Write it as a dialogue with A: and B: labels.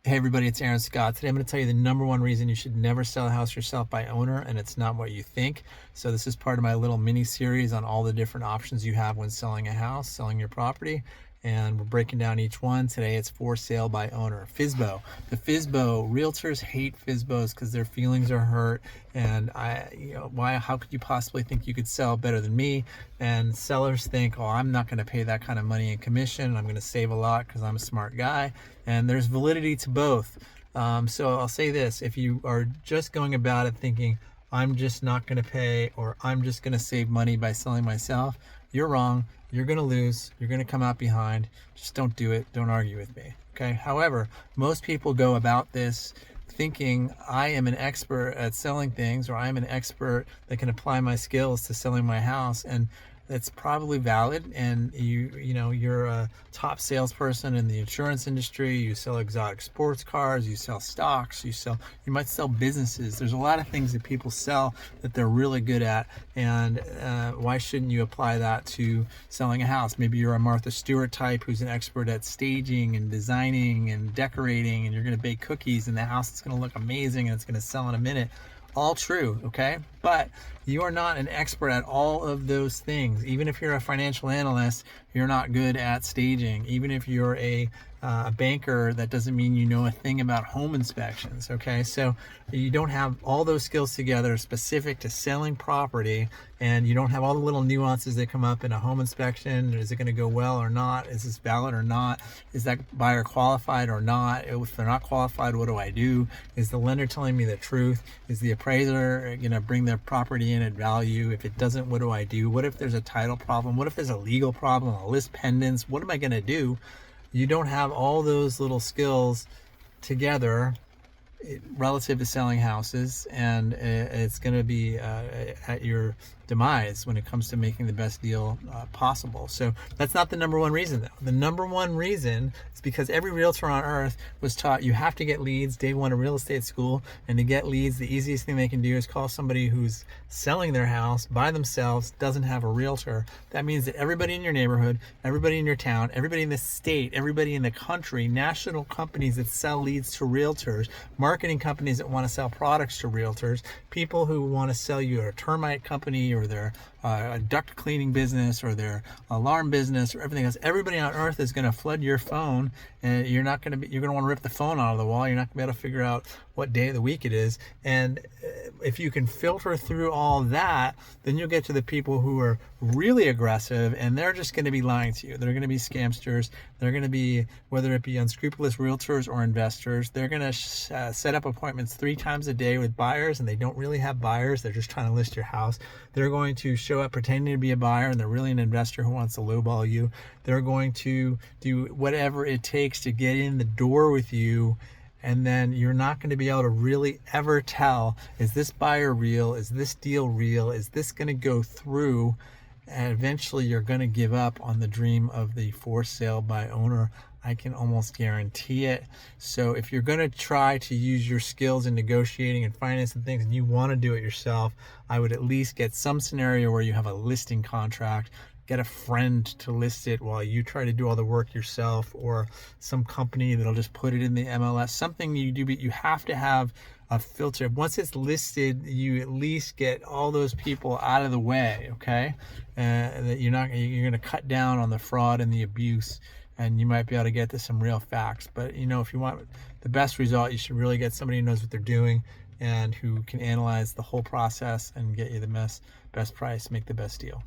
A: Hey everybody, it's Aaron Scott. Today I'm going to tell you the number one reason you should never sell a house yourself by owner, and it's not what you think. So this is part of my little mini series on all the different options you have when selling a house, selling your property, and we're breaking down each one. Today it's for sale by owner. FSBO. The FSBO, realtors hate FSBOs because their feelings are hurt, and how could you possibly think you could sell better than me? And sellers think, oh, I'm not going to pay that kind of money in commission. I'm going to save a lot because I'm a smart guy. And there's validity to both. So I'll say this: if you are just going about it thinking, I'm just not going to pay, or I'm just going to save money by selling myself, you're wrong. You're going to lose. You're going to come out behind. Just don't do it. Don't argue with me. Okay. However, most people go about this thinking I am an expert at selling things, or I'm an expert that can apply my skills to selling my house, and that's probably valid. And you're a top salesperson in the insurance industry. You sell exotic sports cars. You sell stocks. You might sell businesses. There's a lot of things that people sell that they're really good at. And why shouldn't you apply that to selling a house? Maybe you're a Martha Stewart type who's an expert at staging and designing and decorating, and you're going to bake cookies, and the house is going to look amazing and it's going to sell in a minute. All true, okay? But you are not an expert at all of those things. Even if you're a financial analyst, you're not good at staging. Even if you're a banker, that doesn't mean you know a thing about home inspections, okay? So you don't have all those skills together specific to selling property, and you don't have all the little nuances that come up in a home inspection. Is it going to go well or not? Is this valid or not? Is that buyer qualified or not? If they're not qualified, what do I do? Is the lender telling me the truth? Is the appraiser going to bring their property in at value? If it doesn't, what do I do? What if there's a title problem? What if there's a legal problem, a list pendants? What am I going to do? You don't have all those little skills together relative to selling houses, and it's going to be at your demise when it comes to making the best deal possible. So that's not the number one reason, though. The number one reason is because every realtor on earth was taught you have to get leads day one of real estate school, and to get leads, the easiest thing they can do is call somebody who's selling their house by themselves, doesn't have a realtor. That means that everybody in your neighborhood, everybody in your town, everybody in the state, everybody in the country, national companies that sell leads to realtors, marketing companies that want to sell products to realtors, people who want to sell you a termite company, or their duct cleaning business, or their alarm business, or everything else. Everybody on earth is going to flood your phone, and you're going to want to rip the phone out of the wall. You're not going to be able to figure out what day of the week it is. And if you can filter through all that, then you'll get to the people who are really aggressive, and they're just going to be lying to you. They're going to be scamsters. They're going to be, whether it be unscrupulous realtors or investors, they're going to set up appointments 3 times a day with buyers, and they don't really have buyers. They're just trying to list your house. They're going to show up pretending to be a buyer, and they're really an investor who wants to lowball you. They're going to do whatever it takes to get in the door with you, and then you're not going to be able to really ever tell, is this buyer real? Is this deal real? Is this going to go through? And eventually you're going to give up on the dream of the for sale by owner. I can almost guarantee it. So if you're going to try to use your skills in negotiating and finance and things, and you want to do it yourself, I would at least get some scenario where you have a listing contract. Get a friend to list it while you try to do all the work yourself, or some company that'll just put it in the MLS. Something you do, but you have to have a filter. Once it's listed, you at least get all those people out of the way, okay? That you're going to cut down on the fraud and the abuse, and you might be able to get to some real facts. But if you want the best result, you should really get somebody who knows what they're doing and who can analyze the whole process and get you the best price, make the best deal.